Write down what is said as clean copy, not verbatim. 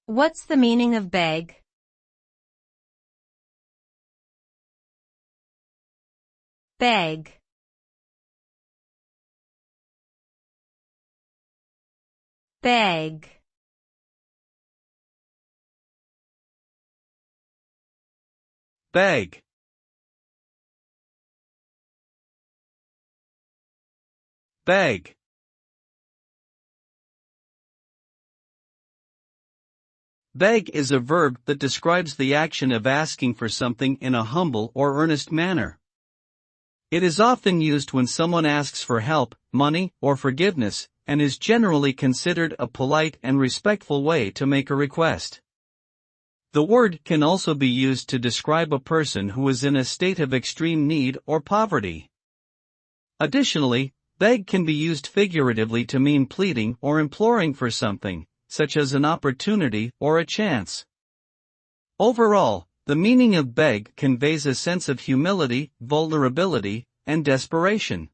What's the meaning of beg? Beg. Beg. Beg. Beg. Beg is a verb that describes the action of asking for something in a humble or earnest manner. It is often used when someone asks for help, money, or forgiveness, and is generally considered a polite and respectful way to make a request. The word can also be used to describe a person who is in a state of extreme need or poverty. Additionally, beg can be used figuratively to mean pleading or imploring for something, such as an opportunity or a chance. Overall, the meaning of beg conveys a sense of humility, vulnerability, and desperation.